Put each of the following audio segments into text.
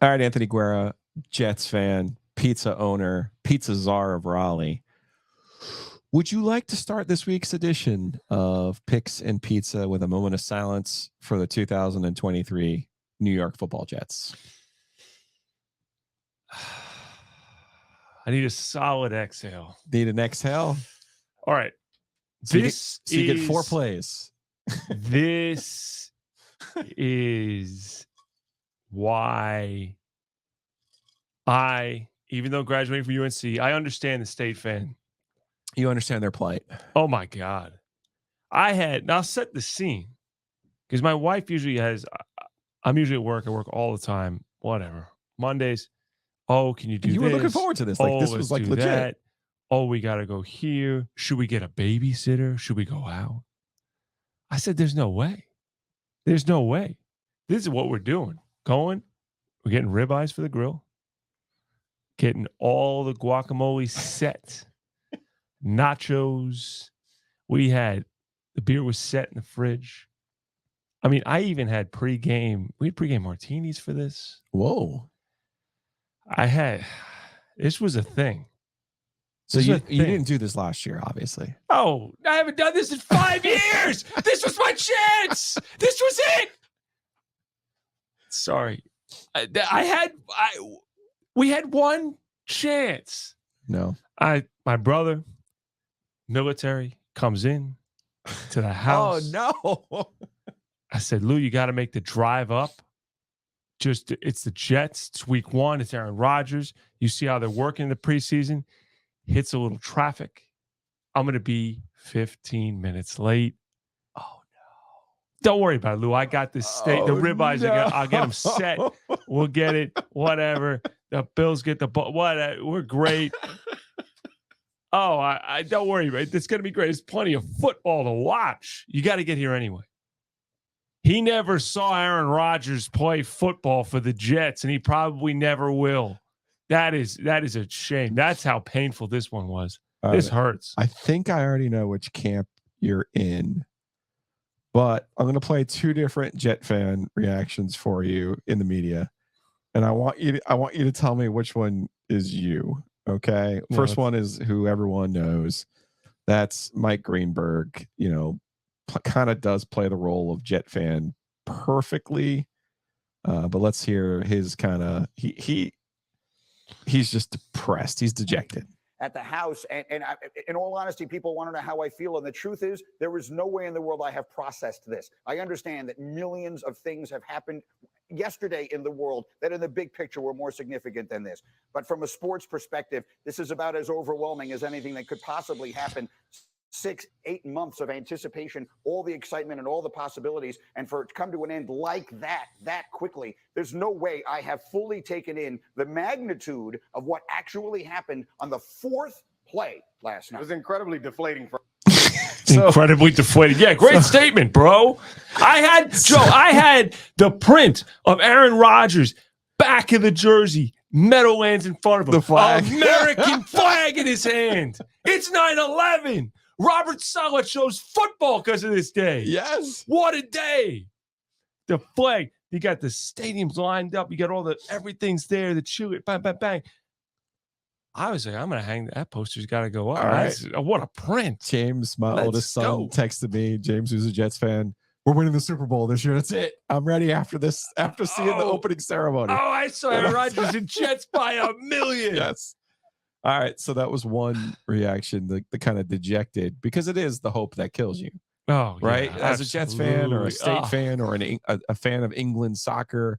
All right, Anthony Guerra, Jets fan, pizza owner, pizza czar of Raleigh. Would you like to start this week's edition of Picks and Pizza with a moment of silence for the 2023 New York Football Jets? I need a solid exhale. Need an exhale? All right. So you get 4 plays. This is why even though graduating from UNC, I understand the State fan. You understand their plight. Oh my God. I'll set the scene because my wife usually I'm usually at work. I work all the time. Whatever. Mondays. Oh, can you do this? You were looking forward to this. Like this was like legit. That. Oh, we got to go here. Should we get a babysitter? Should we go out? I said, there's no way. There's no way. This is what we're doing. We're getting ribeyes for the grill. Getting all the guacamole set. Nachos. The beer was set in the fridge. I mean, I even had pregame. We had pregame martinis for this. Whoa. This was a thing. So you didn't do this last year, obviously. Oh, I haven't done this in 5 years. This was my chance. This was it. Sorry. We had one chance. No. My brother, military, comes in to the house. Oh, no. I said, Lou, you got to make the drive up. It's the Jets. It's week 1. It's Aaron Rodgers. You see how they're working in the preseason. Hits a little traffic. I'm going to be 15 minutes late. Oh, no. Don't worry about it, Lou. I got this steak. The ribeyes, I'll get them set. We'll get it. Whatever. The Bills get the ball. Whatever. We're great. I don't worry about it. It's going to be great. There's plenty of football to watch. You got to get here anyway. He never saw Aaron Rodgers play football for the Jets, and he probably never will. That is a shame. That's how painful this one was. This hurts. I think I already know which camp you're in, but I'm going to play 2 different Jet fan reactions for you in the media, and I want you to tell me which one is you. Okay, first one is who everyone knows. That's Mike Greenberg. Kind of does play the role of Jet fan perfectly, but let's hear his kind of he's just depressed. He's dejected at the house. And in all honesty, people want to know how I feel. And the truth is, there is no way in the world I have processed this. I understand that millions of things have happened yesterday in the world that in the big picture were more significant than this. But from a sports perspective, this is about as overwhelming as anything that could possibly happen. 6-8 months of anticipation, all the excitement and all the possibilities, and for it to come to an end like that quickly, there's no way I have fully taken in the magnitude of what actually happened on the 4th play last night. It was incredibly deflating for incredibly deflating. Yeah, great statement, bro. I had the print of Aaron Rodgers, back of the jersey, Meadowlands in front of him. The flag. American flag in his hand. It's 9/11. Robert Saleh shows football because of this day. Yes. What a day. The flag. You got the stadiums lined up. You got everything's there. The chew it. Bang, bang, bang. I was like, I'm going to hang that poster's got to go up. All right. What a print. James, my oldest son, texted me. James, who's a Jets fan. We're winning the Super Bowl this year. That's it. I'm ready after this, after seeing the opening ceremony. Oh, I saw Aaron Rodgers and Jets by 1,000,000. Yes. All right. So that was one reaction, the kind of dejected, because it is the hope that kills you. Oh, right. Yeah, as a Jets fan or a State fan or a fan of England soccer,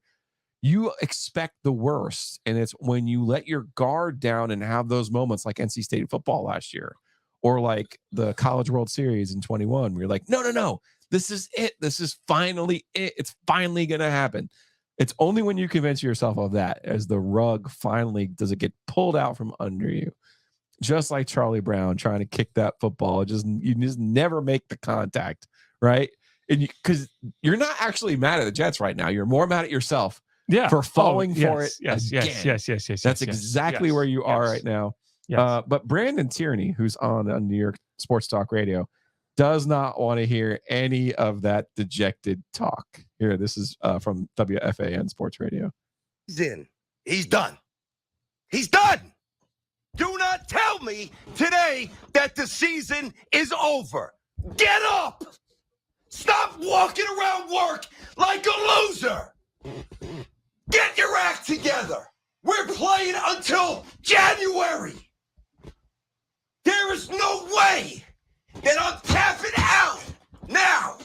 you expect the worst. And it's when you let your guard down and have those moments like NC State football last year or like the College World Series in 21, where you're like, no. This is it. This is finally it. It's finally going to happen. It's only when you convince yourself of that as the rug finally does it get pulled out from under you. Just like Charlie Brown trying to kick that football. You just never make the contact, right? And because you're not actually mad at the Jets right now. You're more mad at yourself for falling for it. Yes. That's exactly where you are right now. Yes. But Brandon Tierney, who's on New York Sports Talk Radio, does not want to hear any of that dejected talk. Here, this is from WFAN Sports Radio. in. He's done. He's done. Do not tell me today that the season is over. Get up. Stop walking around work like a loser. Get your act together. We're playing until January. There is no way that I'm tapping out now.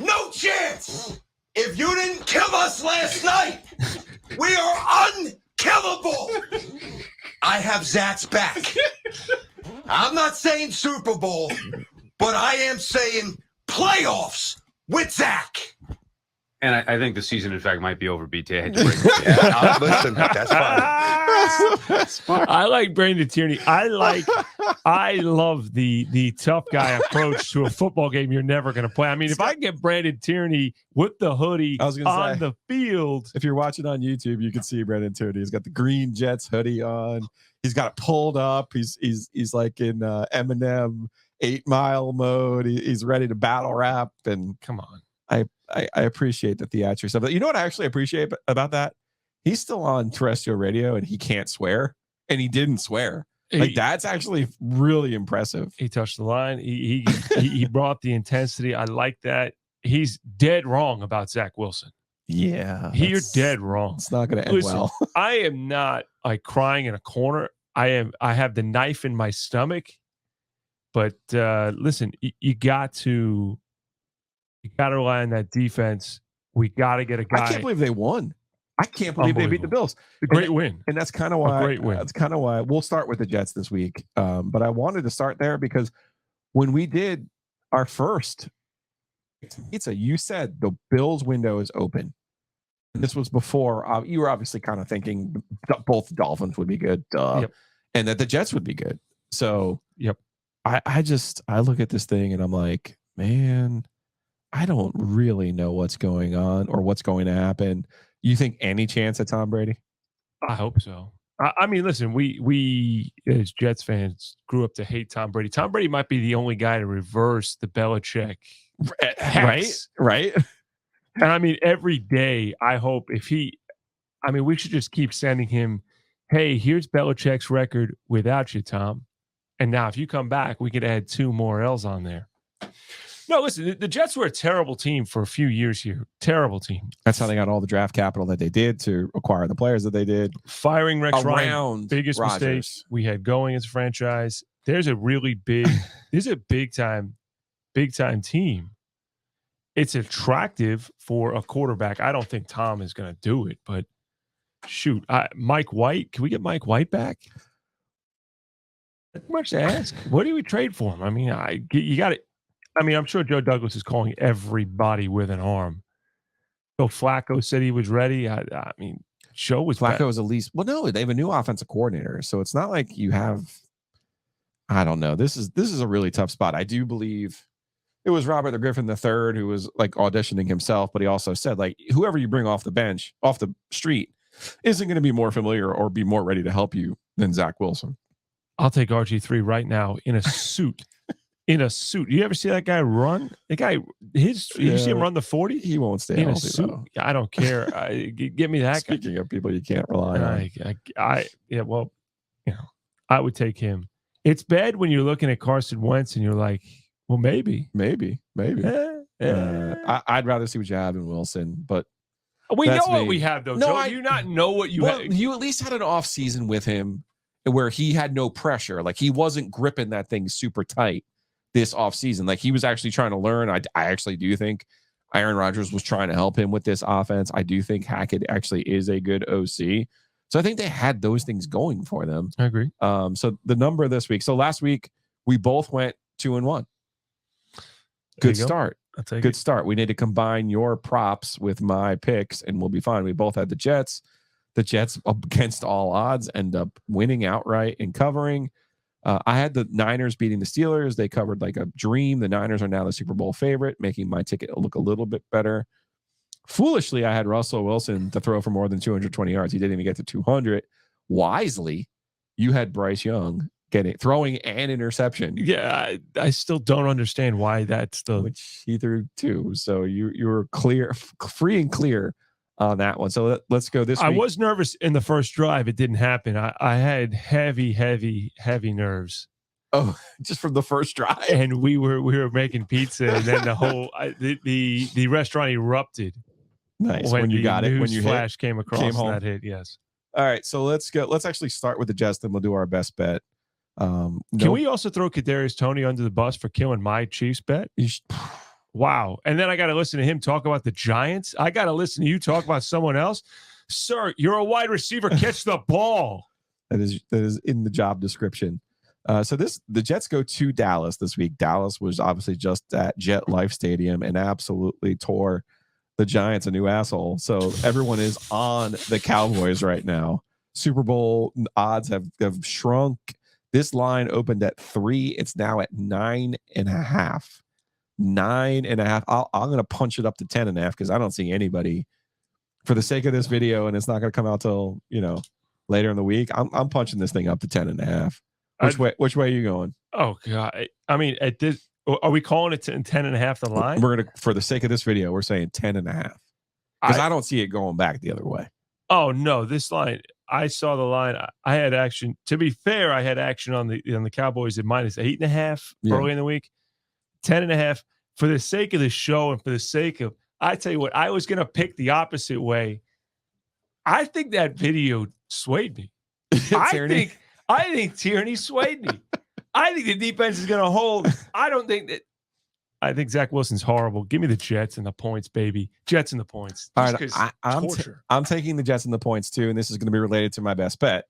No chance. If you didn't kill us last night, we are unkillable. I have Zach's back. I'm not saying Super Bowl, but I am saying playoffs with Zach. And I think the season, in fact, might be over, BT. I had to break Listen, that's fine. I like Brandon Tierney. I love the tough guy approach to a football game you're never going to play. I mean, if I get Brandon Tierney with the hoodie on the field. If you're watching on YouTube, you can see Brandon Tierney. He's got the green Jets hoodie on. He's got it pulled up. He's like in Eminem 8 Mile mode. He's ready to battle rap. And come on. I appreciate the theatrics of it. You know what I actually appreciate about that? He's still on terrestrial radio and he can't swear, and he didn't swear. Like, that's actually really impressive. He touched the line. He brought the intensity. I like that. He's dead wrong about Zach Wilson. Yeah, you're dead wrong. It's not going to end well. I am not like crying in a corner. I have the knife in my stomach. But listen, you got to rely on that defense. We got to get a guy. I can't believe they won. I can't believe they beat the Bills. A great win. And that's kind of why. A great win. That's kind of why we'll start with the Jets this week. But I wanted to start there because when we did our first pizza, you said the Bills window is open. And this was before you were obviously kind of thinking both Dolphins would be good, and that the Jets would be good. So I look at this thing and I'm like, man, I don't really know what's going on or what's going to happen. You think any chance at Tom Brady? I hope so. I mean, listen, we as Jets fans grew up to hate Tom Brady. Tom Brady might be the only guy to reverse the Belichick hex. Right. And I mean, every day I hope we should just keep sending him, hey, here's Belichick's record without you, Tom. And now if you come back, we could add 2 more L's on there. No, listen, the Jets were a terrible team for a few years here. Terrible team. That's how they got all the draft capital that they did to acquire the players that they did. Firing Rex Ryan, biggest mistake we had going as a franchise. There's a really big, big time team. It's attractive for a quarterback. I don't think Tom is going to do it, but shoot, Mike White. Can we get Mike White back? Not much to ask. What do we trade for him? I mean, you got it. I mean, I'm sure Joe Douglas is calling everybody with an arm. Joe Flacco said he was ready. I mean, Joe was Flacco is at least. Well, no, they have a new offensive coordinator, so it's not like you have. I don't know. This is a really tough spot. I do believe it was Robert the Griffin III who was like auditioning himself, but he also said like whoever you bring off the bench, off the street, isn't going to be more familiar or be more ready to help you than Zach Wilson. I'll take RG3 right now in a suit. In a suit. You ever see that guy run? The guy, you see him run the 40? He won't stay in healthy, a suit. though. I don't care. Give me that guy. Speaking of people you can't rely on. I would take him. It's bad when you're looking at Carson Wentz and you're like, well, maybe. I'd rather see what you have in Wilson, but we know what we have, though. No, do you not know what you have? You at least had an off season with him where he had no pressure. Like he wasn't gripping that thing super tight this offseason. Like he was actually trying to learn. I actually do think Aaron Rodgers was trying to help him with this offense. I do think Hackett actually is a good OC. So I think they had those things going for them. I agree. So the number this week. So last week we both went 2-1. Good start. Good start. We need to combine your props with my picks and we'll be fine. We both had the Jets. The Jets against all odds end up winning outright and covering. I had the Niners beating the Steelers. They covered like a dream. The Niners are now the Super Bowl favorite, making my ticket look a little bit better. Foolishly, I had Russell Wilson to throw for more than 220 yards. He didn't even get to 200. Wisely, you had Bryce Young throwing an interception. Yeah, I still don't understand why that's which he threw 2. So you were free and clear on that one. So let's go this week. I was nervous in the first drive. It didn't happen. I had heavy nerves. Oh, just from the first drive. And we were making pizza, and then the restaurant erupted. Nice. When you got it, when you flash came across that hit. Yes. All right. So let's go. Let's actually start with the Jets, then we'll do our best bet. Can we also throw Kadarius Toney under the bus for killing my Chiefs bet? Wow. And then I got to listen to him talk about the Giants. I got to listen to you talk about someone else. Sir, you're a wide receiver. Catch the ball. That is in the job description. So the Jets go to Dallas this week. Dallas was obviously just at Jet Life Stadium and absolutely tore the Giants a new asshole. So everyone is on the Cowboys right now. Super Bowl odds have shrunk. This line opened at 3. It's now at 9.5. 9.5. I'm going to punch it up to 10.5 because I don't see anybody for the sake of this video, and it's not going to come out till later in the week. I'm punching this thing up to 10.5. Which way are you going? Oh God! I mean, at this, are we calling it 10.5 the line? We're gonna, for the sake of this video, we're saying 10.5 because I don't see it going back the other way. Oh no, this line. I saw the line. I had action. To be fair, I had action on the Cowboys at -8.5 early in the week. 10.5 for the sake of the show and for the sake of. I tell you what, I was gonna pick the opposite way. I think that video swayed me. I think Tierney swayed me. I think the defense is going to hold. I think Zach Wilson's horrible. Give me the Jets and the points, baby. Jets and the points. All right, I'm taking the Jets and the points too, and this is going to be related to my best bet.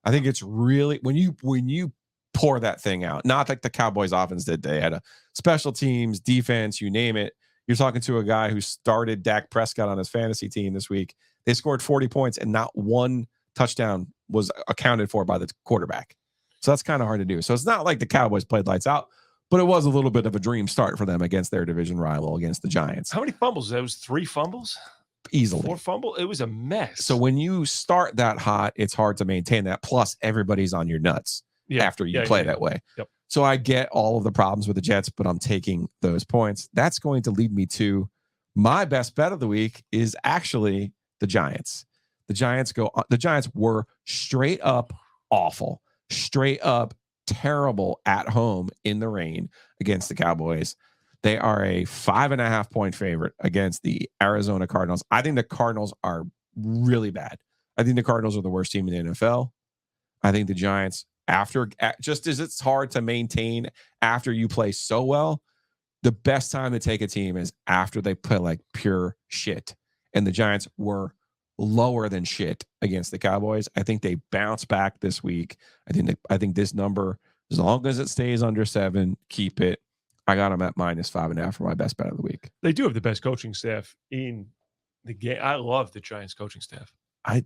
I think it's really when you pour that thing out, not like the Cowboys offense did. They had a special teams, defense, you name it. You're talking to a guy who started Dak Prescott on his fantasy team this week. They scored 40 points and not one touchdown was accounted for by the quarterback. So that's kind of hard to do. So it's not like the Cowboys played lights out, but it was a little bit of a dream start for them against their division rival, against the Giants. How many fumbles? That was 3 fumbles? Easily. 4 fumbles? It was a mess. So when you start that hot, it's hard to maintain that. Plus, everybody's on your nuts after you play that way. Yep. So I get all of the problems with the Jets, but I'm taking those points. That's going to lead me to my best bet of the week is actually the Giants. The Giants were straight up awful, straight up terrible at home in the rain against the Cowboys. They are a 5.5 point favorite against the Arizona Cardinals. I think the Cardinals are really bad. I think the Cardinals are the worst team in the NFL. I think the Giants, just as it's hard to maintain after you play so well, the best time to take a team is after they play like pure shit. And the Giants were lower than shit against the Cowboys. I think they bounce back this week. I think this number, as long as it stays under 7, keep it. I got them at -5.5 for my best bet of the week. They do have the best coaching staff in the game. I love the Giants coaching staff.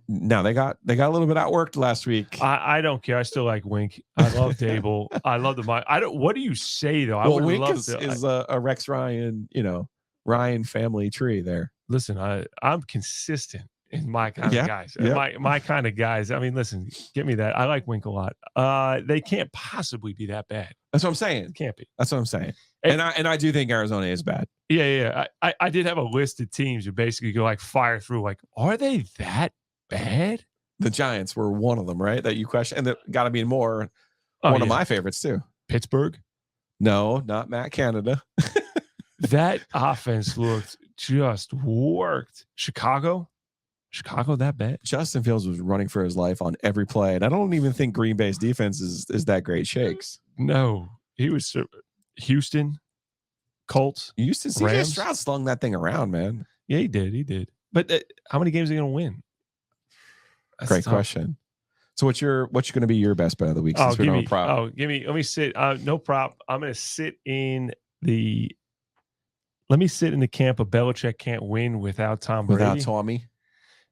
Now they got a little bit outworked last week. I don't care. I still like Wink. I love Dable. I love the. What do you say though? I would Wink love is a Rex Ryan, Ryan family tree there. Listen, I'm consistent in my kind of guys. My kind of guys. I mean, listen, give me that. I like Wink a lot. They can't possibly be that bad. That's what I'm saying. It can't be. That's what I'm saying. And I do think Arizona is bad. Yeah. I did have a list of teams who basically go like fire through. Like, are they that bad? The Giants were one of them, right? That you question, and there got to be more. One of my favorites too. Pittsburgh. No, not Matt Canada. That offense looked just worked. Chicago that bad? Justin Fields was running for his life on every play, and I don't even think Green Bay's defense is that great. Shakes. No, he was Houston, Colts. Houston. CJ Stroud slung that thing around, man. Yeah, he did. But how many games are they going to win? That's great question. So what's going to be your best bet of the week? Since we don't have a prop? Let me sit. No prop. I'm going to sit in the. Let me sit in the camp of Belichick can't win without Tom Brady. Without Tommy.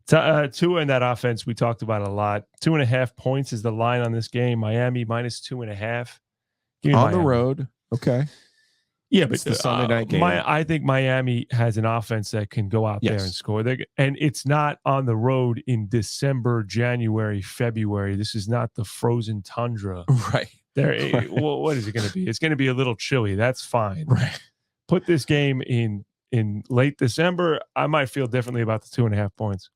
Tua in that offense, we talked about a lot. 2.5 points is the line on this game. Miami -2.5. On the road. Okay. Yeah, but it's the Sunday night game. I think Miami has an offense that can go out there and score. And it's not on the road in December, January, February. This is not the frozen tundra. Right. What is it going to be? It's going to be a little chilly. That's fine. Right. Put this game in in late December, I might feel differently about the 2.5 points.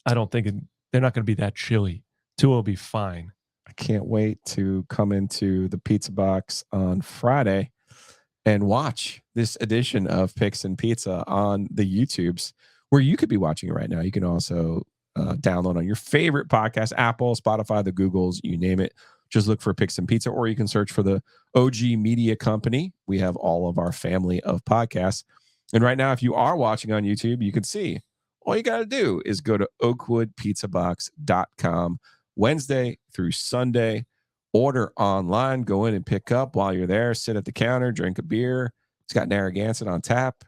I don't think they're not going to be that chilly. 2 will be fine. I can't wait to come into the pizza box on Friday and watch this edition of Picks and Pizza on the YouTubes, where you could be watching it right now. You can also download on your favorite podcast, Apple, Spotify, the Googles, you name it. Just look for Picks and Pizza, or you can search for the OG Media Company. We have all of our family of podcasts. And right now, if you are watching on YouTube, you can see all you got to do is go to oakwoodpizzabox.com Wednesday through Sunday. Order online, go in and pick up while you're there. Sit at the counter, drink a beer. It's got Narragansett on tap.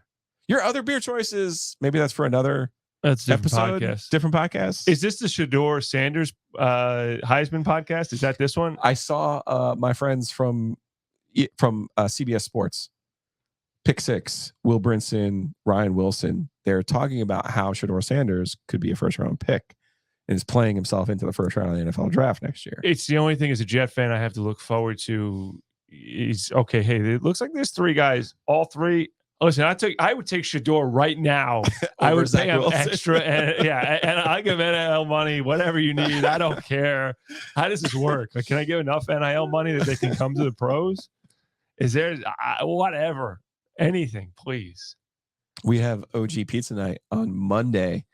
Your other beer choices, maybe that's for another episode. Different podcast. Is this the Shador Sanders Heisman podcast? Is that this one? I saw my friends from CBS Sports, Pick Six, Will Brinson, Ryan Wilson. They're talking about how Shador Sanders could be a first-round pick and is playing himself into the first round of the NFL draft next year. It's the only thing as a Jet fan I have to look forward to. Is okay. Hey, it looks like there's 3 guys. All 3. Listen, I would take Shador right now. I would pay him extra, and I give NIL money, whatever you need. I don't care. How does this work? Like, can I give enough NIL money that they can come to the pros? Is there whatever, anything, please? We have OG Pizza Night on Monday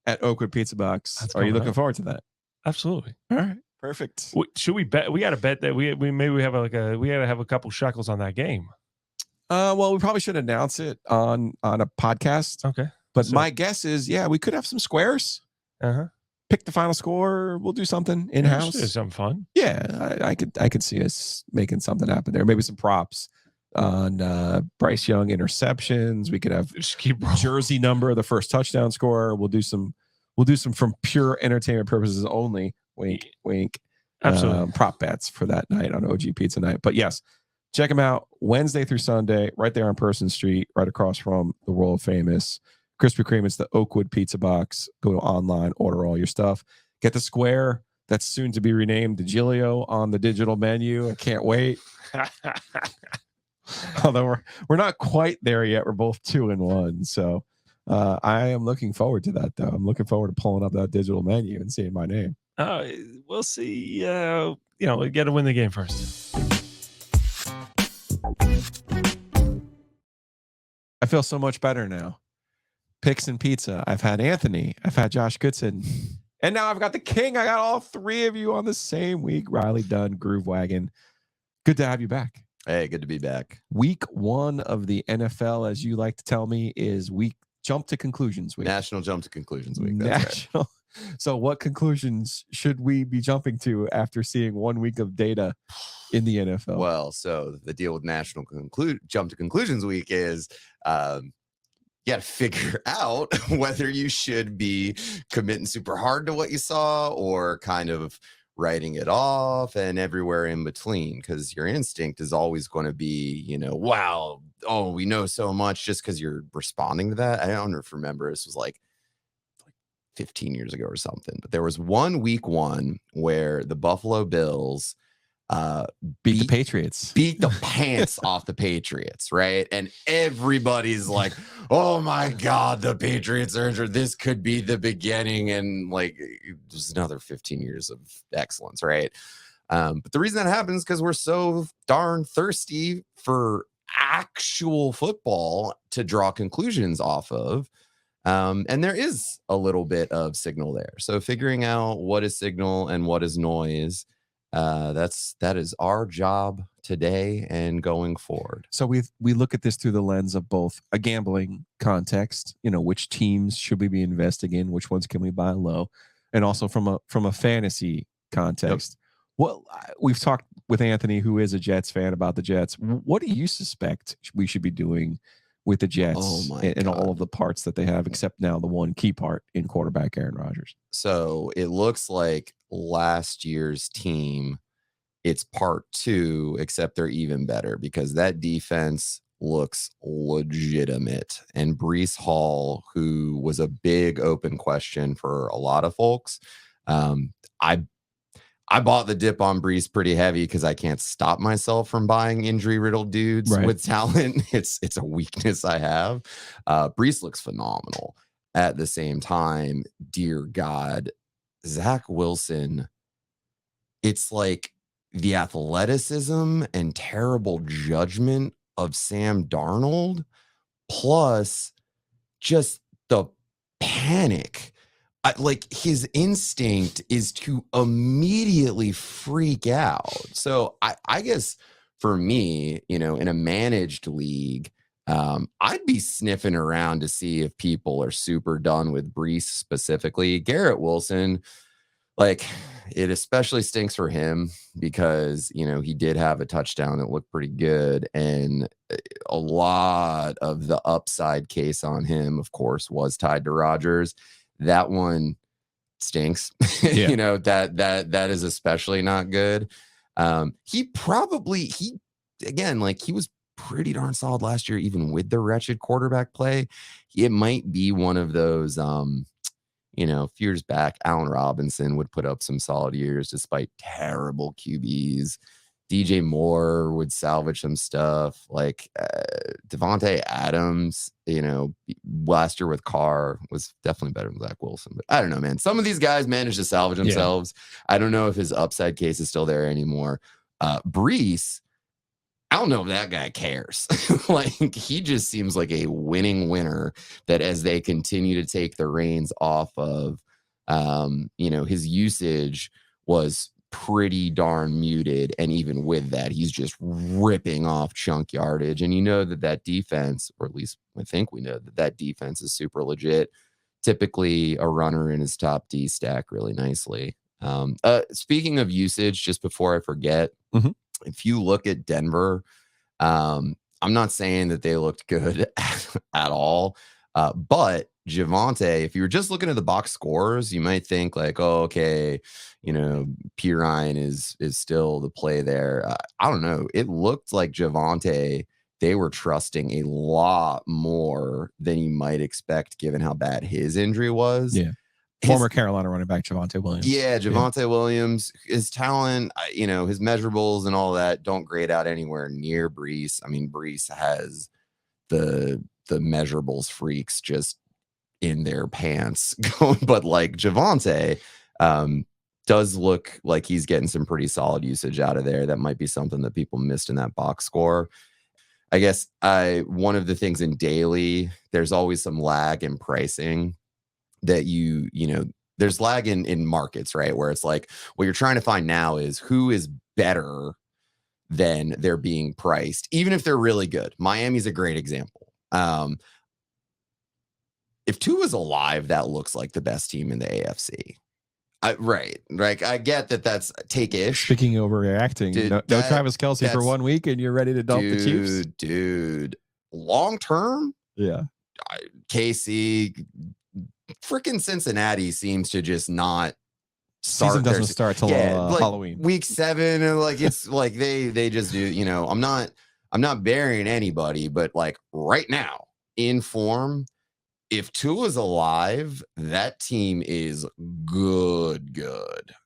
at Oakwood Pizza Box. Are you looking forward to that? Absolutely. All right, perfect. Should we bet? We got to bet that we maybe have we got to have a couple shekels on that game. Well, we probably should announce it on a podcast. Okay. But my guess is, we could have some squares. Pick the final score. We'll do something in-house. It's something fun. Yeah, I could see us making something happen there. Maybe some props on Bryce Young interceptions. We could have jersey number of the first touchdown scorer. We'll do some from pure entertainment purposes only. Wink, wink. Absolutely. Prop bets for that night on OG Pizza Night. But yes, check them out Wednesday through Sunday, right there on Person Street, right across from the world famous Krispy Kreme. It's the Oakwood Pizza Box. Go to online, order all your stuff. Get the square that's soon to be renamed the Giglio on the digital menu. I can't wait. Although we're not quite there yet. We're both 2-1. So I am looking forward to that, though. I'm looking forward to pulling up that digital menu and seeing my name. We'll see. We got to win the game first. I feel so much better now. Picks and Pizza. I've had Anthony. I've had Josh Goodson. And now I've got the King. I got all 3 of you on the same week. Riley Dunn, Groove Wagon. Good to have you back. Hey, good to be back. Week 1 of the NFL, as you like to tell me, is week jump to conclusions week. National jump to conclusions week. That's National. Right. So what conclusions should we be jumping to after seeing 1 week of data in the NFL? Well, so the deal with national jump to conclusions week is you got to figure out whether you should be committing super hard to what you saw or kind of writing it off and everywhere in between, because your instinct is always going to be, wow, we know so much, just because you're responding to that. I don't remember. This was like 15 years ago or something, but there was week 1 where the Buffalo Bills beat the Patriots, beat the pants off the Patriots, right? And everybody's like, oh my God, the Patriots are injured. This could be the beginning. And like, there's another 15 years of excellence, right? But the reason that happens is because we're so darn thirsty for actual football to draw conclusions off of. And there is a little bit of signal there. So figuring out what is signal and what is noise, that is our job today and going forward. So we look at this through the lens of both a gambling context, which teams should we be investing in, which ones can we buy low, and also from a fantasy context. Yep. Well, we've talked with Anthony, who is a Jets fan, about the Jets. What do you suspect we should be doing with the Jets and all of the parts that they have, except now the one key part in quarterback Aaron Rodgers? So it looks like last year's team, it's part 2, except they're even better because that defense looks legitimate. And Breece Hall, who was a big open question for a lot of folks, I bought the dip on Brees pretty heavy because I can't stop myself from buying injury-riddled dudes with talent. It's a weakness I have. Brees looks phenomenal. At the same time, dear God, Zach Wilson, it's like the athleticism and terrible judgment of Sam Darnold, plus just the panic. Like his instinct is to immediately freak out. So I guess for me, in a managed league, I'd be sniffing around to see if people are super done with Brees specifically. Garrett Wilson, like, it especially stinks for him because, he did have a touchdown that looked pretty good. And a lot of the upside case on him, of course, was tied to Rodgers. That one stinks. Yeah. That is especially not good. He was pretty darn solid last year, even with the wretched quarterback play. It might be one of those, a few years back, Allen Robinson would put up some solid years despite terrible QBs. DJ Moore would salvage some stuff. Like Devontae Adams, last year with Carr was definitely better than Zach Wilson. But I don't know, man. Some of these guys managed to salvage themselves. Yeah. I don't know if his upside case is still there anymore. Brees, I don't know if that guy cares. Like, he just seems like a winning winner that as they continue to take the reins off of, his usage was pretty darn muted. And even with that, he's just ripping off chunk yardage. And that defense, or at least I think we know that defense is super legit. Typically a runner in his top D stack really nicely. Speaking of usage, just before I forget, if you look at Denver, I'm not saying that they looked good at all, but Javonte, if you were just looking at the box scores, you might think like, oh, okay, P. Ryan is still the play there. I don't know. It looked like Javonte, they were trusting a lot more than you might expect given how bad his injury was. Yeah. Former Carolina running back Javonte Williams. Yeah, Javonte Williams, his talent, his measurables and all that don't grade out anywhere near Brees. I mean, Brees has the measurables freaks just in their pants. But like Javonte does look like he's getting some pretty solid usage out of there. That might be something that people missed in that box score. I guess one of the things in daily, there's always some lag in pricing that there's lag in markets, right? Where it's like, what you're trying to find now is who is better than they're being priced, even if they're really good. Miami's a great example. If Tua's alive, that looks like the best team in the AFC. Right. Like, I get that that's take-ish. Speaking of overreacting, no Travis Kelce for 1 week and you're ready to dump the Chiefs? Dude. Long term? Yeah. KC, freaking Cincinnati seems to just not start. Season doesn't start till Halloween. Week 7, and like it's like they just do. I'm not burying anybody, but like right now in form, if Tua's alive, that team is good.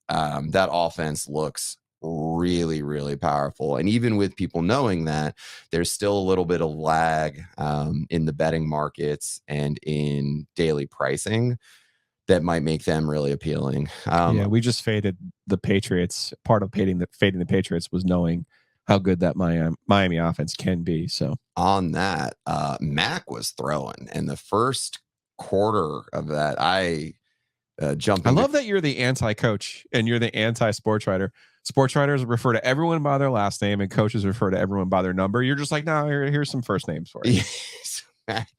That offense looks really, really powerful. And even with people knowing that, there's still a little bit of lag in the betting markets and in daily pricing that might make them really appealing. We just faded the Patriots. Part of fading the Patriots was knowing how good that Miami offense can be. So on that, Mac was throwing, and the first quarter of that, I love that you're the anti-coach and you're the anti-sports writer. Sports writers refer to everyone by their last name, and coaches refer to everyone by their number. You're just like, no, here's some first names for you.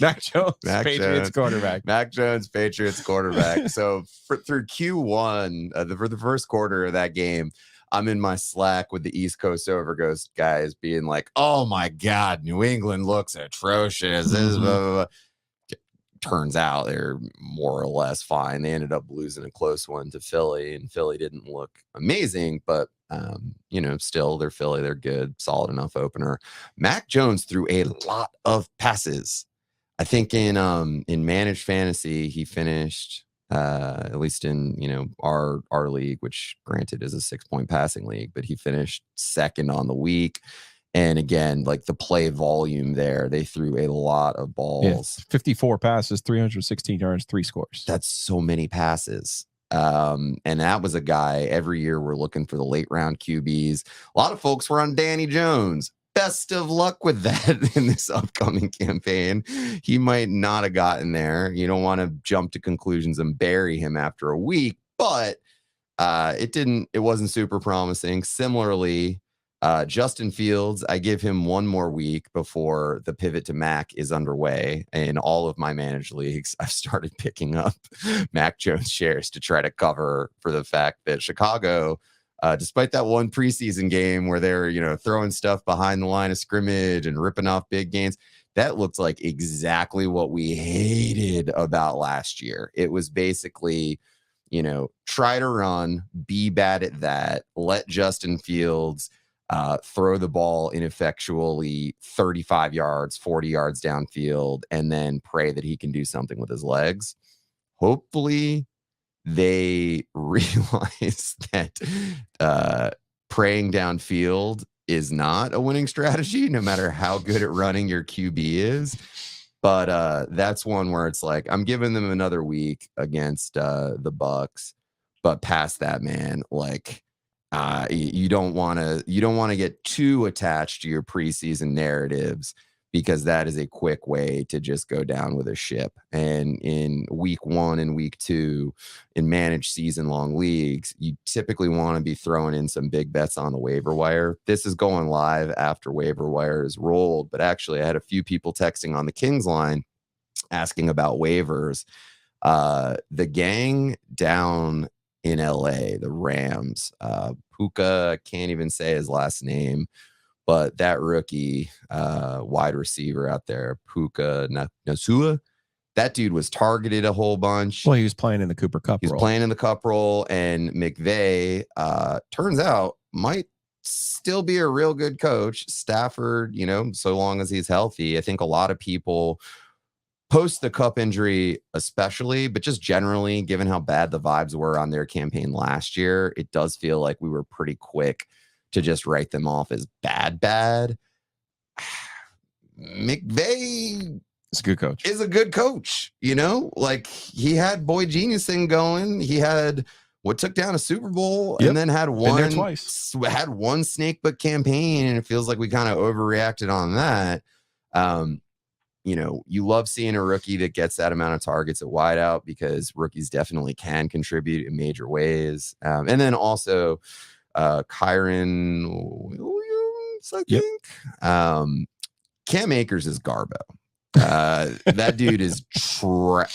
Mac Jones, Patriots quarterback. Mac Jones, Patriots quarterback. So through Q1, for the first quarter of that game, I'm in my Slack with the East Coast Overghost guys being like, oh my God, New England looks atrocious. This is blah, blah, blah. Turns out they're more or less fine. They ended up losing a close one to Philly, and Philly didn't look amazing, but still they're Philly. They're good, solid enough opener. Mac Jones threw a lot of passes. I think in managed fantasy, he finished at least in, our league, which granted is a 6-point passing league, but he finished second on the week. And again, like the play volume there, they threw a lot of balls. 54 passes, 316 yards, 3 scores. That's so many passes. And that was a guy every year we're looking for the late round QBs. A lot of folks were on Danny Jones. Best of luck with that in this upcoming campaign. He might not have gotten there. You don't want to jump to conclusions and bury him after a week, but it wasn't super promising. Similarly, Justin Fields, I give him one more week before the pivot to Mac is underway. In all of my managed leagues, I've started picking up Mac Jones shares to try to cover for the fact that Chicago, despite that one preseason game where they're, throwing stuff behind the line of scrimmage and ripping off big gains, that looked like exactly what we hated about last year. It was basically, try to run, be bad at that, let Justin Fields throw the ball ineffectually 35 yards, 40 yards downfield, and then pray that he can do something with his legs. Hopefully they realize that praying downfield is not a winning strategy, no matter how good at running your QB is. But that's one where it's like, I'm giving them another week against the Bucks, but past that, man, like, you don't want to get too attached to your preseason narratives, because that is a quick way to just go down with a ship. And in week 1 and week 2 in managed season long leagues, you typically want to be throwing in some big bets on the waiver wire. This is going live after waiver wire is rolled, but actually I had a few people texting on the Kings line asking about waivers. The gang down in LA, the Rams, Puka, can't even say his last name, but that rookie wide receiver out there, Puka Nasua, that dude was targeted a whole bunch. Well, he was playing in the Cooper Cup role. He was playing in the Cup role, and McVay, turns out, might still be a real good coach. Stafford, so long as he's healthy. I think a lot of people post the Cup injury especially, but just generally, given how bad the vibes were on their campaign last year, it does feel like we were pretty quick to just write them off as bad. McVay is a good coach. Is a good coach, like he had Boy Genius thing going. He had what took down a Super Bowl, and then had one snake book campaign, and it feels like we kind of overreacted on that. You love seeing a rookie that gets that amount of targets at wideout, because rookies definitely can contribute in major ways. And then also Kyron Williams, I think. Cam Akers is Garbo. That dude is trash.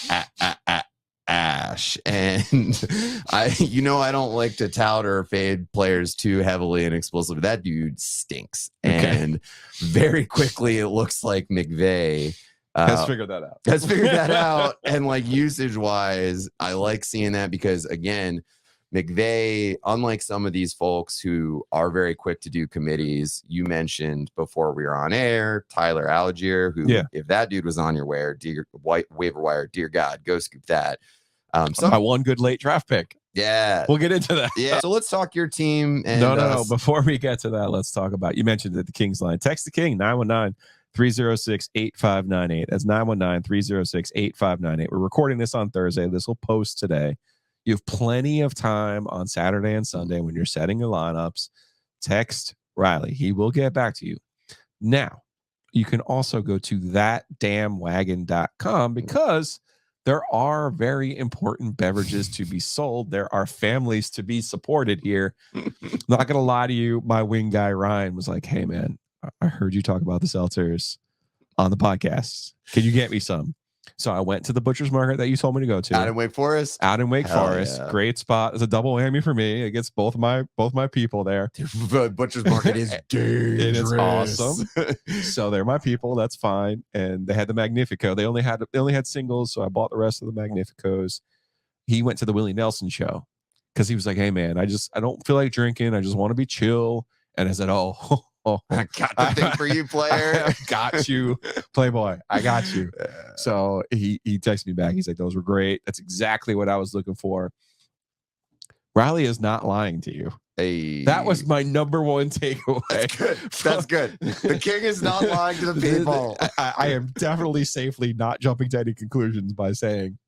And I don't like to tout or fade players too heavily and explosively. That dude stinks. Okay. And very quickly it looks like McVay has figured that out. And like usage wise, I like seeing that, because again, McVay, unlike some of these folks who are very quick to do committees, you mentioned before we were on air, Tyler Algier, who, if that dude was on your waiver wire, dear God, go scoop that. My one good late draft pick. Yeah. We'll get into that. Yeah. So let's talk your team. And no. Before we get to that, let's talk about, you mentioned that the Kings line. Text the King, 919-306-8598. That's 919-306-8598. We're recording this on Thursday. This will post today. You have plenty of time on Saturday and Sunday when you're setting your lineups. Text Riley. He will get back to you. Now, you can also go to thatdamnwagon.com, because there are very important beverages to be sold. There are families to be supported here. Not going to lie to you. My wing guy, Ryan, was like, hey, man, I heard you talk about the seltzers on the podcast. Can you get me some? So I went to the butcher's market that you told me to go to. Out in Wake Forest. Yeah. Great spot. It's a double whammy for me. It gets both my people there. The butcher's market is dangerous. It is awesome. So they're my people. That's fine. And they had the Magnifico. They only had singles, so I bought the rest of the Magnificos. He went to the Willie Nelson show because he was like, "Hey man, I don't feel like drinking. I just want to be chill." And I said, "Oh, I got the thing for you, player. I got you, Playboy. I got you. So he texted me back. He's like, those were great. That's exactly what I was looking for. Riley is not lying to you. Hey, That was my number one takeaway. That's good. That's good. The king is not lying to the people. I am definitely safely not jumping to any conclusions by saying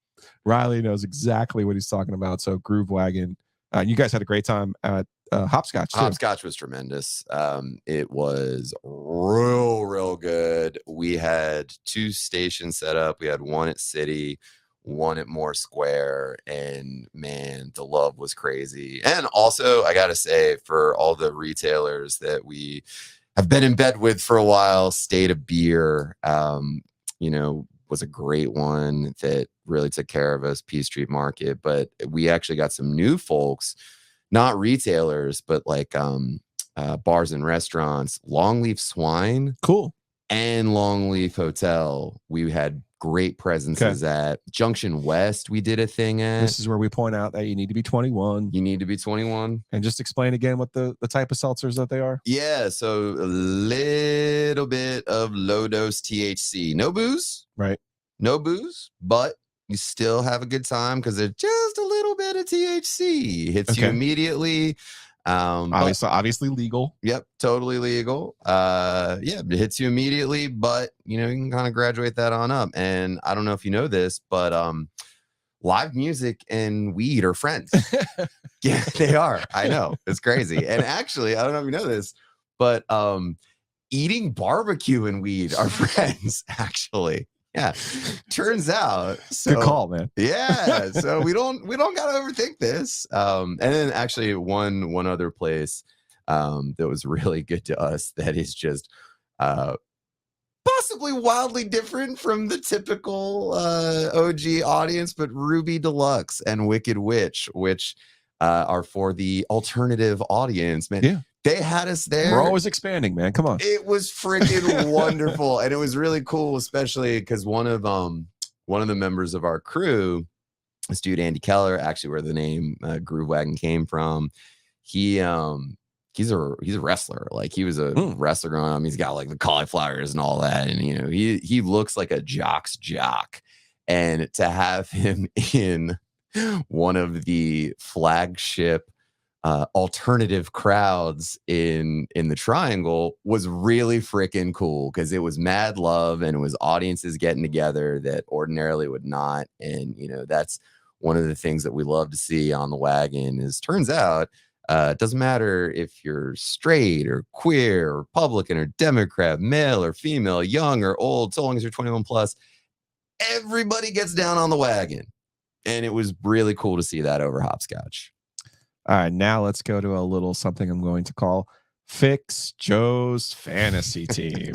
Riley knows exactly what he's talking about. So Groove Wagon, you guys had a great time at Hopscotch too. Hopscotch was tremendous. It was real good. We had 2 stations set up. We had one at City, one at Moore Square, and man, the love was crazy. And also, I gotta say, for all the retailers that we have been in bed with for a while, State of Beer, was a great one that really took care of us. P Street Market, but we actually got some new folks, not retailers, but like bars and restaurants. Longleaf Swine, Cool, and Longleaf Hotel. We had great presences at Junction West. We did a thing at. This is where we point out that you need to be 21. You need to be 21. And just explain again what the type of seltzers that they are. Yeah, so a little bit of low dose THC. No booze. Right. No booze, but you still have a good time because there's just a little bit of THC. Hits you immediately. Obviously legal. Yep, totally legal. It hits you immediately, but you can kind of graduate that on up. And I don't know if you know this, but live music and weed are friends. Yeah, they are. I know. It's crazy. And actually, I don't know if you know this, but eating barbecue and weed are friends, actually. Yeah, turns out. So, good call, man. Yeah, so we don't gotta overthink this. And then actually one other place that was really good to us that is just possibly wildly different from the typical OG audience, but Ruby Deluxe and Wicked Witch, which are for the alternative audience, man. Yeah. They had us there. We're always expanding, man. Come on. It was freaking wonderful. And it was really cool, especially because one of the members of our crew, this dude, Andy Keller, actually where the name Groove Wagon came from. He's a wrestler. Like he was a wrestler growing up. He's got like the cauliflowers and all that. And he looks like a jock's jock. And to have him in one of the flagship alternative crowds in the Triangle was really freaking cool because it was mad love and it was audiences getting together that ordinarily would not. And that's one of the things that we love to see on the wagon is turns out it doesn't matter if you're straight or queer or Republican or Democrat, male or female, young or old, so long as you're 21 plus, everybody gets down on the wagon. And it was really cool to see that over Hopscotch. All right, now let's go to a little something I'm going to call Fix Joe's Fantasy Team.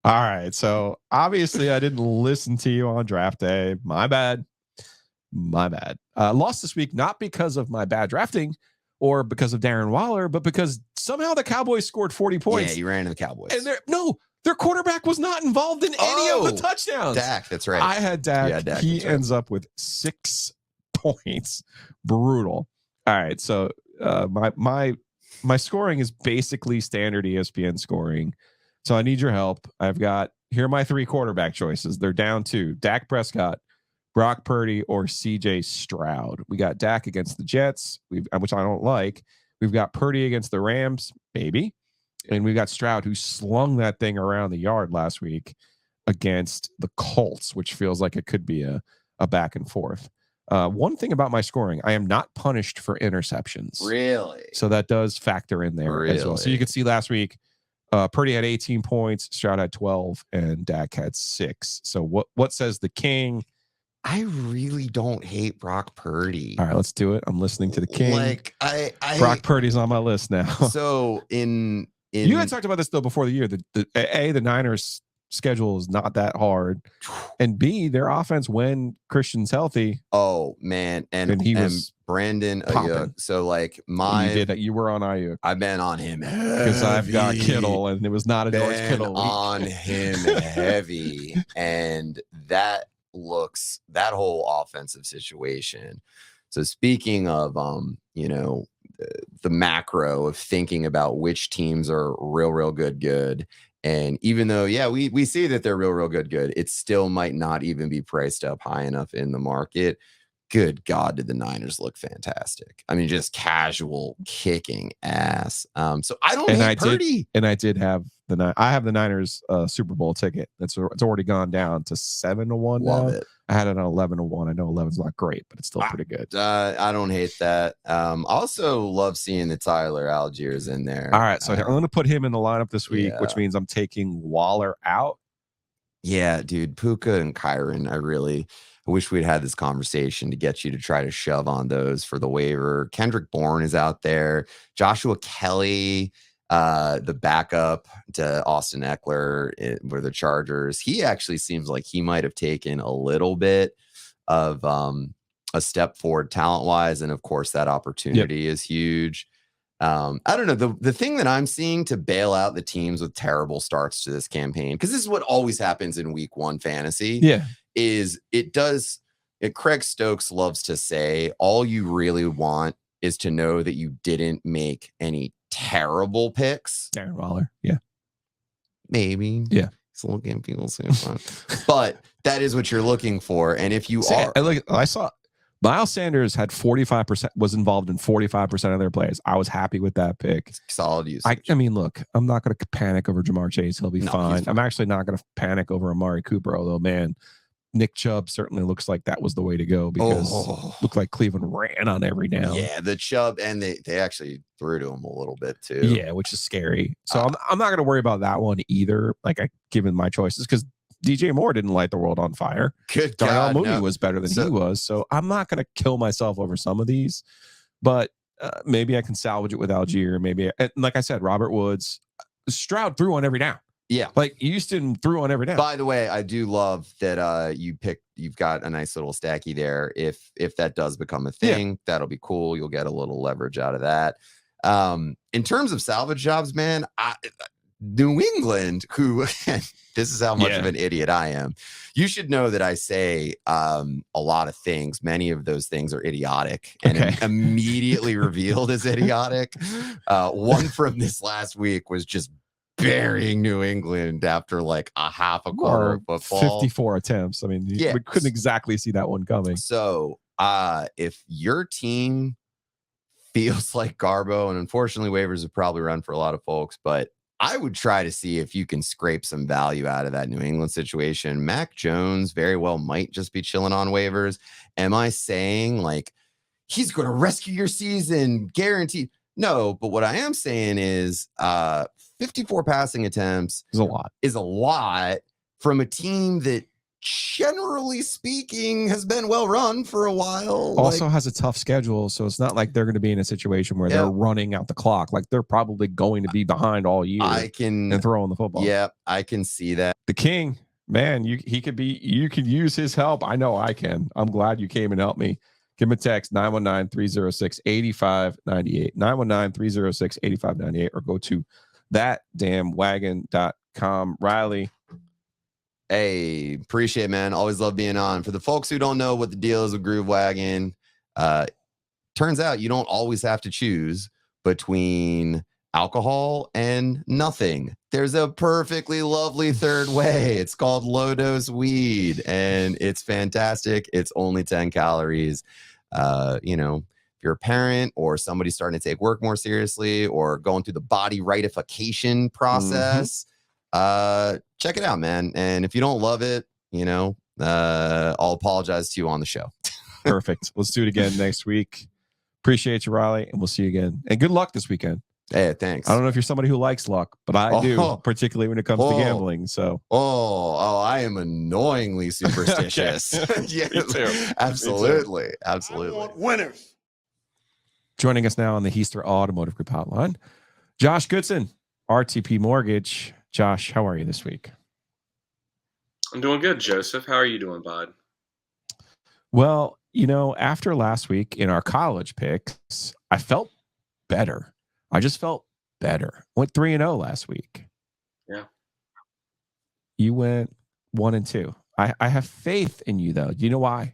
All right, so obviously I didn't listen to you on draft day. My bad. Lost this week, not because of my bad drafting or because of Darren Waller, but because somehow the Cowboys scored 40 points. Yeah, you ran into the Cowboys. And their quarterback was not involved in any of the touchdowns. Dak, that's right. I had Dak. Dak he ends up with 6 points. Brutal. All right, so my scoring is basically standard ESPN scoring. So I need your help. Here are my 3 quarterback choices. They're down to Dak Prescott, Brock Purdy, or CJ Stroud. We got Dak against the Jets, which I don't like. We've got Purdy against the Rams, maybe. And we've got Stroud, who slung that thing around the yard last week against the Colts, which feels like it could be a back and forth. One thing about my scoring, I am not punished for interceptions. Really? So that does factor in there as well. So you could see last week, Purdy had 18 points, Stroud had 12, and Dak had 6. So what says the king? I really don't hate Brock Purdy. All right, let's do it. I'm listening to the king. Like Brock Purdy's on my list now. So in you had talked about this though before the year. The Niners schedule is not that hard, and B, their offense when Christian's healthy. Oh man, and he was Brandon Ayuk. So like you were on Ayuk. I've been on him because I've got Kittle, and it was not a George Kittle week. On him heavy, and that whole offensive situation So speaking of, you know, the macro of thinking about which teams are real good. And even though, yeah, we see that they're real good, it still might not even be priced up high enough in the market. Good God, did the Niners look fantastic? I mean, just casual kicking ass. So I don't hate Purdy. I did have I have the Niners Super Bowl ticket. It's already gone down to 7-1 now. Love it. I had it on 11-1. I know 11's not great, but it's still pretty good. I don't hate that. Also love seeing the Tyler Algiers in there. All right, so I'm going to put him in the lineup this week, which means I'm taking Waller out. Yeah, dude, Puka and Kyron. I wish we'd had this conversation to get you to try to shove on those for the waiver. Kendrick Bourne is out there. Joshua Kelly, the backup to Austin Eckler for the Chargers. He actually seems like he might have taken a little bit of a step forward talent-wise. And of course, that opportunity is huge. I don't know. The thing that I'm seeing to bail out the teams with terrible starts to this campaign, because this is what always happens in week 1 fantasy, is Craig Stokes loves to say, all you really want is to know that you didn't make any terrible picks. Darren Waller. Yeah. Maybe. Yeah. It's looking people soon. But that is what you're looking for. And if you are, I saw Miles Sanders had 45%, was involved in 45% of their plays. I was happy with that pick. Solid use. I mean, look, I'm not going to panic over Jamar Chase. He'll be fine. I'm actually not going to panic over Amari Cooper, although, man, Nick Chubb certainly looks like that was the way to go, because it looked like Cleveland ran on every down. Yeah, the Chubb, and they actually threw to him a little bit too. Yeah, which is scary. So I'm not going to worry about that one either. Like, given my choices, because DJ Moore didn't light the world on fire. Good Darnell God, Mooney was better than he was. So I'm not going to kill myself over some of these, but maybe I can salvage it with Algier. Maybe, and like I said, Robert Woods, Stroud threw on every down. Yeah, like Houston threw on every down. By the way, I do love that you've got a nice little stacky there. If that does become a thing, that'll be cool. You'll get a little leverage out of that. In terms of salvage jobs, man, New England, who this is how much of an idiot I am. You should know that I say a lot of things. Many of those things are idiotic and immediately revealed as idiotic. One from this last week was just burying New England after like a half a quarter of football. 54 attempts. I mean, we couldn't exactly see that one coming. So if your team feels like Garbo, and unfortunately waivers have probably run for a lot of folks, but I would try to see if you can scrape some value out of that New England situation. Mac Jones very well might just be chilling on waivers. Am I saying like he's going to rescue your season guaranteed? No, but what I am saying is 54 passing attempts is a lot from a team that, generally speaking, has been well run for a while. Also has a tough schedule, so it's not like they're going to be in a situation where they're running out the clock. Like, they're probably going to be behind all year and throwing the football. Yeah, I can see that. The King, man, you could use his help. I know I can. I'm glad you came and helped me. Give him a text, 919-306-8598, 919-306-8598, or go to thatdamnwagon.com. Riley. Hey, appreciate it, man. Always love being on. For the folks who don't know what the deal is with Groove Wagon, turns out you don't always have to choose between alcohol and nothing. There's a perfectly lovely third way. It's called low dose weed, and it's fantastic. It's only 10 calories. If you're a parent or somebody starting to take work more seriously or going through the body rightification process, check it out, man. And if you don't love it, I'll apologize to you on the show. Perfect. Let's do it again next week. Appreciate you, Riley, and we'll see you again. And good luck this weekend. Hey, thanks. I don't know if you're somebody who likes luck, but I do, particularly when it comes to gambling. So, I am annoyingly superstitious. Yeah, me too. Absolutely. Absolutely. I want winners. Joining us now on the Heister Automotive Group hotline, Josh Goodson, RTP Mortgage. Josh, how are you this week? I'm doing good, Joseph. How are you doing, bud? Well, after last week in our college picks, I felt better. I just felt better. Went 3-0 last week. Yeah. You went 1-2. I have faith in you, though. Do you know why?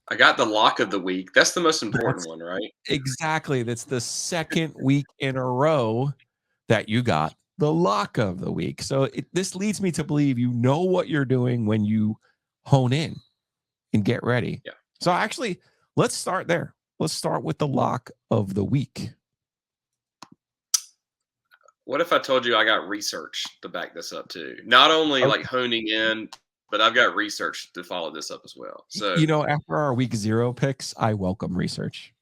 I got the lock of the week. That's the most important one, right? Exactly. That's the second week in a row that you got the lock of the week. So this leads me to believe you know what you're doing when you hone in and get ready. Yeah. So actually, let's start there. Let's start with the lock of the week. What if I told you I got research to back this up too? Not only like honing in, but I've got research to follow this up as well. So, After our week 0 picks, I welcome research.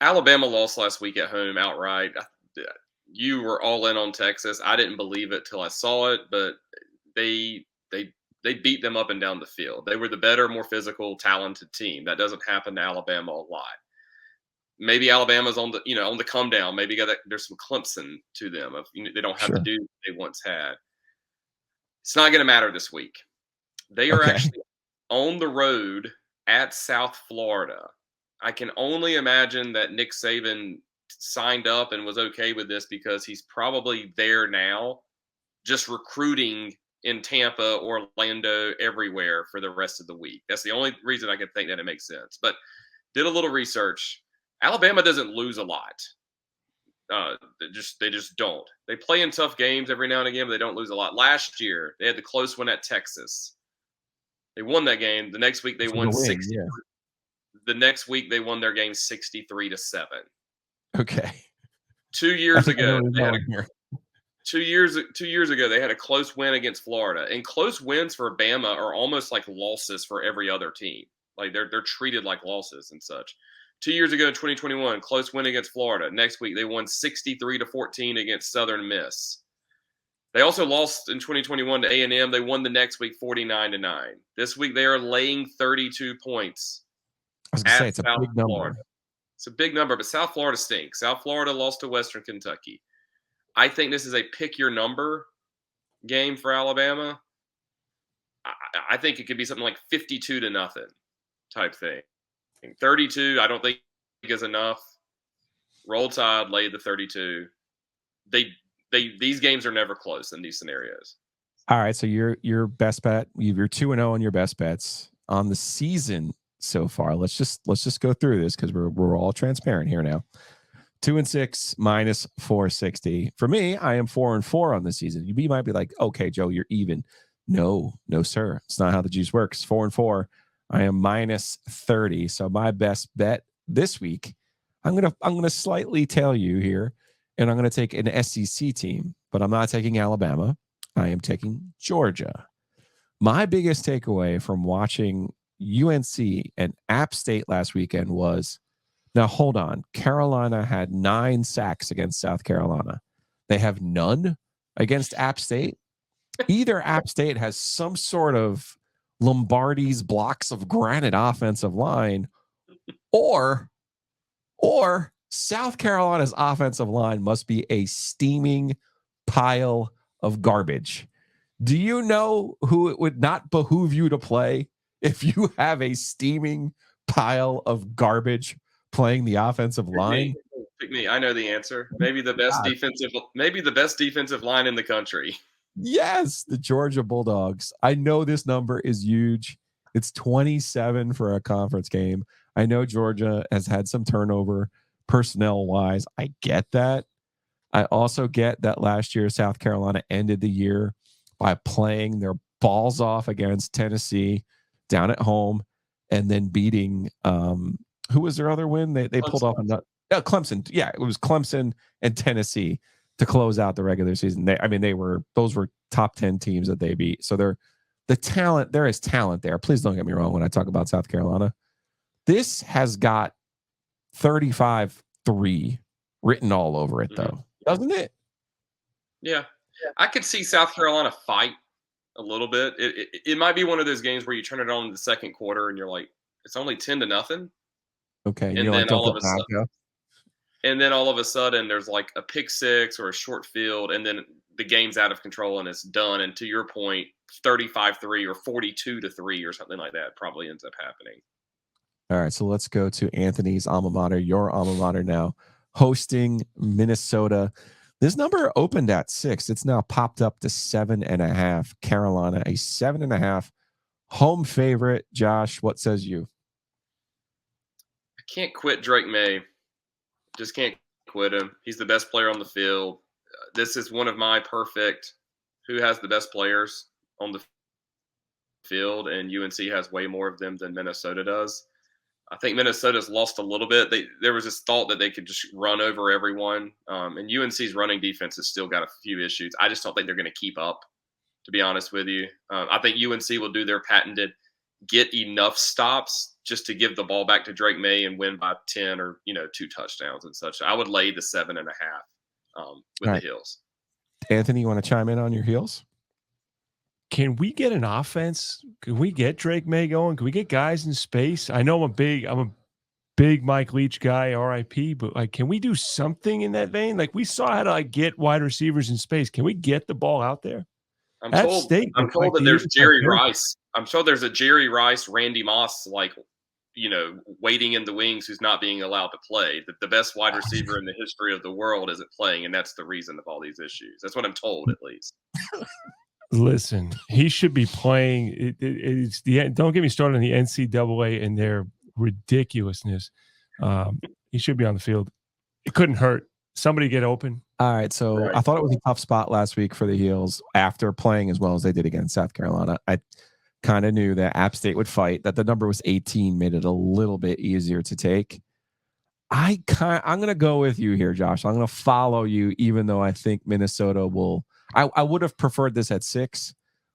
Alabama lost last week at home outright. You were all in on Texas. I didn't believe it till I saw it, but they beat them up and down the field. They were the better, more physical, talented team. That doesn't happen to Alabama a lot. Maybe Alabama's on the come down. Maybe there's some Clemson to them. They don't have to do what they once had. It's not going to matter this week. They are actually on the road at South Florida. I can only imagine that Nick Saban signed up and was okay with this because he's probably there now, just recruiting in Tampa, Orlando, everywhere for the rest of the week. That's the only reason I can think that it makes sense. But did a little research. Alabama doesn't lose a lot. They just don't. They play in tough games every now and again, but they don't lose a lot. Last year, they had the close one at Texas. They won that game. The next week, they won 60. Yeah. The next week, they won their game 63-7. Okay. 2 years ago, Two years ago, they had a close win against Florida, and close wins for Bama are almost like losses for every other team. Like they're treated like losses and such. 2 years ago in 2021, close win against Florida. Next week, they won 63-14 against Southern Miss. They also lost in 2021 to A&M. They won the next week 49-9. This week, they are laying 32 points. I was going to say, it's a big number. Florida. It's a big number, but South Florida stinks. South Florida lost to Western Kentucky. I think this is a pick your number game for Alabama. I think it could be something like 52-0 type thing. 32, I don't think is enough. Roll Tide, lay the 32. These games are never close in these scenarios. All right, so your best bet, you're 2-0 on your best bets on the season so far. Let's just go through this because we're all transparent here now. 2-6 minus 460. For me, I am 4-4 on the season. You might be like, okay, Joe, you're even. No, sir. It's not how the juice works. 4-4. I am minus 30. So my best bet this week, I'm gonna slightly tell you here, and I'm gonna take an SEC team, but I'm not taking Alabama. I am taking Georgia. My biggest takeaway from watching UNC and App State last weekend was, now hold on, Carolina had 9 sacks against South Carolina. They have none against App State. Either App State has some sort of Lombardi's blocks of granite offensive line, or South Carolina's offensive line must be a steaming pile of garbage. Do you know who it would not behoove you to play if you have a steaming pile of garbage playing the offensive line? Pick me. I know the answer. Maybe the best defensive line in the country. Yes, the Georgia Bulldogs. I know this number is huge. It's 27 for a conference game. I know Georgia has had some turnover personnel-wise. I get that. I also get that last year South Carolina ended the year by playing their balls off against Tennessee down at home and then beating who was their other win? They pulled off Clemson. Yeah, it was Clemson and Tennessee to close out the regular season. Those were top 10 teams that they beat. So there is talent there. Please don't get me wrong when I talk about South Carolina. This has got 35-3 written all over it, though, doesn't it? Yeah. I could see South Carolina fight a little bit. It might be one of those games where you turn it on in the second quarter and you're like, it's only 10-0. Okay. And then all of a sudden there's like a pick six or a short field, and then the game's out of control and it's done. And to your point, 35-3 or 42-3 or something like that probably ends up happening. All right. So let's go to Anthony's alma mater, your alma mater now, hosting Minnesota. This number opened at 6. It's now popped up to 7.5. Carolina, a 7.5 Home favorite, Josh. What says you? I can't quit Drake May. Just can't quit him. He's the best player on the field. This is one of my perfect who has the best players on the field, and UNC has way more of them than Minnesota does. I think Minnesota's lost a little bit. There was this thought that they could just run over everyone, and UNC's running defense has still got a few issues. I just don't think they're going to keep up, to be honest with you. I think UNC will do their patented get enough stops just to give the ball back to Drake May and win by 10 or 2 touchdowns and such. I would lay the 7.5 with the Heels. Anthony, you want to chime in on your Heels? Can we get an offense? Can we get Drake May going? Can we get guys in space? I know I'm a big Mike Leach guy, RIP, but like, can we do something in that vein? Like, we saw how to get wide receivers in space. Can we get the ball out there? I'm told that there's Jerry Rice. I'm sure there's a Jerry Rice, Randy Moss, waiting in the wings who's not being allowed to play. That the best wide receiver in the history of the world isn't playing, and that's the reason of all these issues. That's what I'm told, at least. Listen, he should be playing. It's don't get me started on the NCAA and their ridiculousness. He should be on the field. It couldn't hurt. Somebody get open. All right. So I thought it was a tough spot last week for the Heels after playing as well as they did against South Carolina. I kind of knew that App State would fight, that the number was 18 made it a little bit easier to take. I'm going to go with you here, Josh. I'm going to follow you, even though I think Minnesota will. I would have preferred this at 6,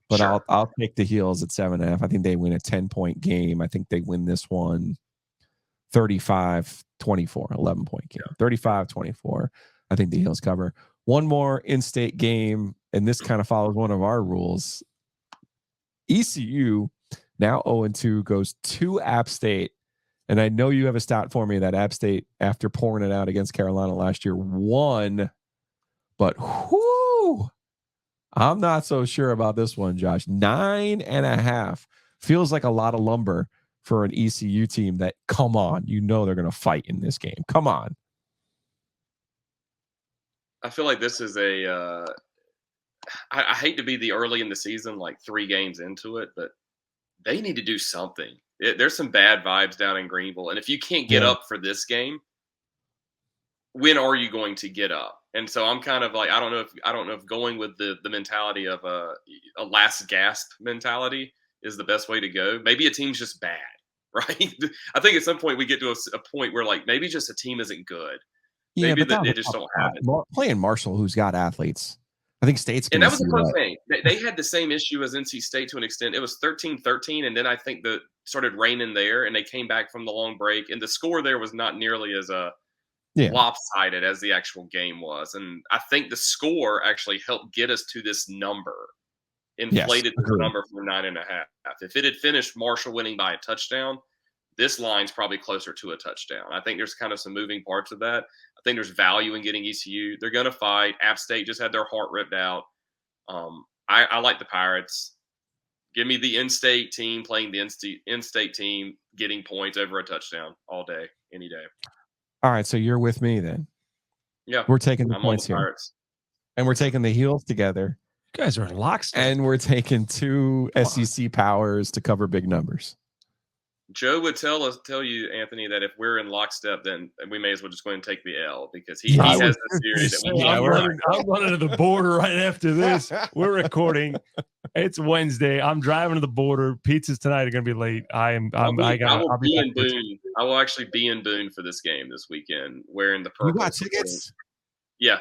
but sure. I'll take the Heels at 7.5. I think they win a 10-point game. I think they win this one 35-24, 11-point game. 35-24. I think the Heels cover. One more in-state game, and this kind of follows one of our rules. ECU, now 0-2, goes to App State. And I know you have a stat for me that App State, after pouring it out against Carolina last year, won. But whoo, I'm not so sure about this one, Josh. 9.5 feels like a lot of lumber for an ECU team that, come on, they're going to fight in this game. Come on. I feel like this is I hate to be the early in the season, like 3 games into it, but they need to do something. There's some bad vibes down in Greenville. And if you can't get up for this game, when are you going to get up? And so I'm kind of like, I don't know if going with the mentality of a last gasp mentality is the best way to go. Maybe a team's just bad, right? I think at some point we get to a point where like maybe just a team isn't good. Yeah, maybe they just don't have it. Playing Marshall, who's got athletes. I think State's and that was the fun thing. They had the same issue as NC State to an extent. It was 13-13, and then I think that started raining there, and they came back from the long break, and the score there was not nearly as lopsided as the actual game was. And I think the score actually helped get us to this number, inflated the number from 9.5. If it had finished Marshall winning by a touchdown, this line's probably closer to a touchdown. I think there's kind of some moving parts of that. I think there's value in getting ECU. They're going to fight. App State just had their heart ripped out. I like the Pirates. Give me the in-state team playing the in-state team, getting points over a touchdown all day, any day. All right, so you're with me then. Yeah. We're taking the points here. Pirates. And we're taking the Heels together. You guys are in lockstep. And we're taking 2 SEC powers to cover big numbers. Joe would tell you, Anthony, that if we're in lockstep, then we may as well just go and take the L because he has this theory that we can't. I'm running to the border right after this. We're recording. It's Wednesday. I'm driving to the border. Pizzas tonight are going to be late. I will be in Boone. I will actually be in Boone for this game this weekend, wearing the purple. You got tickets? Yeah.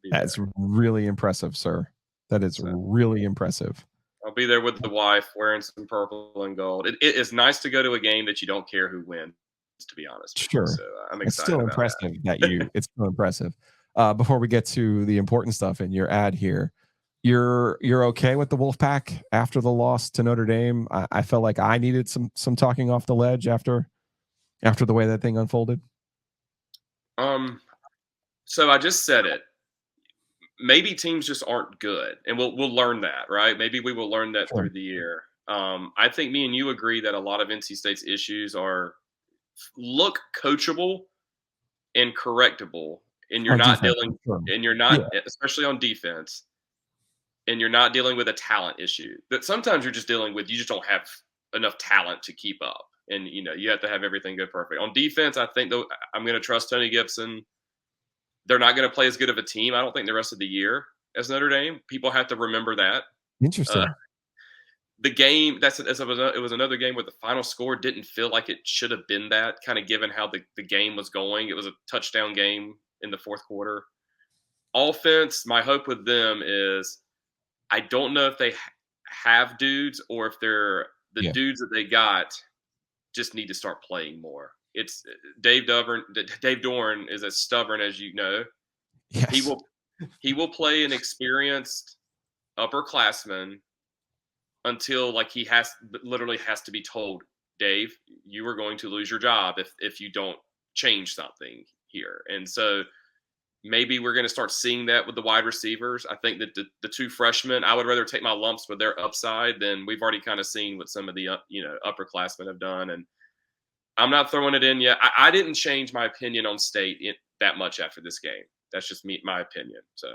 That's really impressive, sir. That is really impressive. I'll be there with the wife wearing some purple and gold. It is nice to go to a game that you don't care who wins, to be honest. Sure. So I'm excited. It's still impressive it's still impressive. Before we get to the important stuff in your ad here, you're okay with the Wolfpack after the loss to Notre Dame? I felt like I needed some talking off the ledge after the way that thing unfolded. So I just said it. Maybe teams just aren't good, and we'll learn that, right? Maybe we will learn that through the year. I think me and you agree that a lot of NC State's issues look coachable and correctable, and you're not especially on defense. and you're not dealing with a talent issue. That sometimes you're just dealing with, you just don't have enough talent to keep up. And, you have to have everything go perfect. On defense, I think, though, I'm going to trust Tony Gibson. They're not going to play as good of a team, I don't think, the rest of the year as Notre Dame. People have to remember that. Interesting. The game, it was another game where the final score didn't feel like it should have been that, kind of given how the game was going. It was a touchdown game in the fourth quarter. Offense, my hope with them is, I don't know if they have dudes or if they're the dudes that they got just need to start playing more. It's Dave Dorn is as stubborn as you know. Yes. He will play an experienced upperclassman until he literally has to be told, Dave, you are going to lose your job if you don't change something here. And so maybe we're going to start seeing that with the wide receivers. I think that the two freshmen, I would rather take my lumps with their upside than we've already kind of seen what some of the upperclassmen have done. And I'm not throwing it in yet. I didn't change my opinion on State that much after this game. That's just my opinion. So,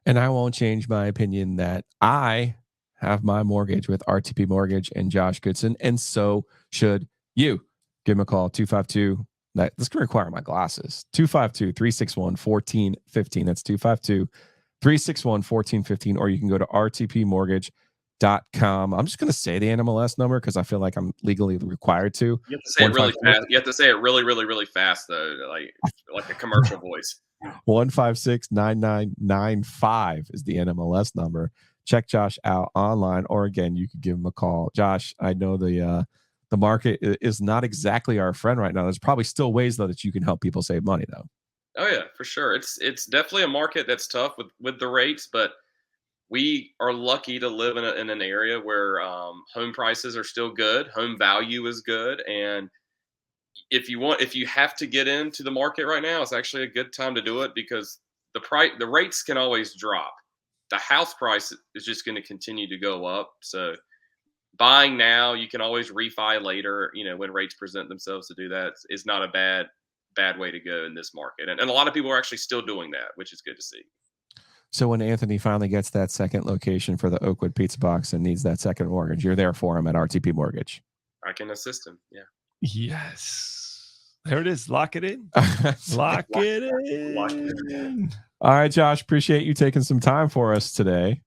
and I won't change my opinion that I have my mortgage with RTP Mortgage and Josh Goodson, and so should you. Give him a call, 252. This is going to require my glasses. 252-361-1415. That's 252-361-1415. Or you can go to rtpmortgage.com. I'm just going to say the NMLS number because I feel like I'm legally required to. You have to say it really fast. You have to say it really, really, really fast, though, like a commercial voice. 156-9995 is the NMLS number. Check Josh out online, or again, you could give him a call. Josh, I know the market is not exactly our friend right now. There's probably still ways though that you can help people save money though. Oh yeah, for sure. It's definitely a market that's tough with the rates, but we are lucky to live in an area where home prices are still good, home value is good, and if you have to get into the market right now, it's actually a good time to do it because the rates can always drop. The house price is just going to continue to go up. So buying now, you can always refi later, when rates present themselves to do that. Is not a bad way to go in this market. And a lot of people are actually still doing that, which is good to see. So when Anthony finally gets that second location for the Oakwood Pizza Box and needs that second mortgage, you're there for him at RTP Mortgage. I can assist him. Yeah. Yes. There it is. Lock it in. Lock it in. All right, Josh, appreciate you taking some time for us today.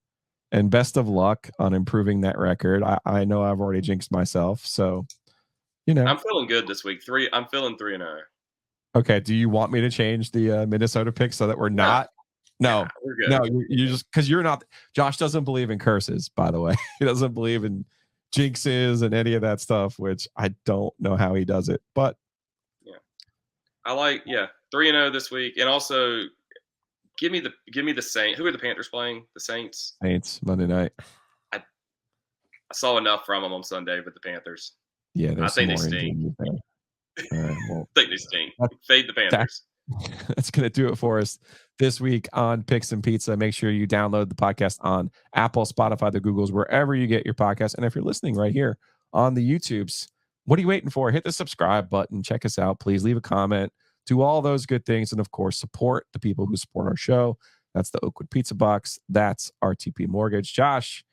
And best of luck on improving that record. I know I've already jinxed myself, so I'm feeling good this week. I'm feeling 3-0. Okay. Do you want me to change the Minnesota pick so that we're not? No, we're good. No, you just because you're not. Josh doesn't believe in curses, by the way. He doesn't believe in jinxes and any of that stuff, which I don't know how he does it. But yeah, I 3-0 this week, and also. Give me the Saints. Who are the Panthers playing? The Saints. Saints Monday night. I saw enough from them on Sunday with the Panthers. Yeah, I think they stink. All right, well, I think they stink. Fade the Panthers. That's going to do it for us this week on Picks and Pizza. Make sure you download the podcast on Apple, Spotify, the Googles, wherever you get your podcast. And if you're listening right here on the YouTubes, what are you waiting for? Hit the subscribe button. Check us out. Please leave a comment. Do all those good things. And of course, support the people who support our show. That's the Oakwood Pizza Box. That's RTP Mortgage. Josh,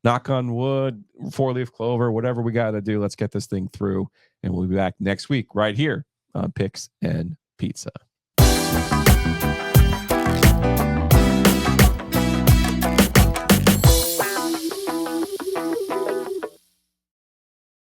knock on wood, 4-leaf clover, whatever we got to do. Let's get this thing through. And we'll be back next week right here on Picks and Pizza.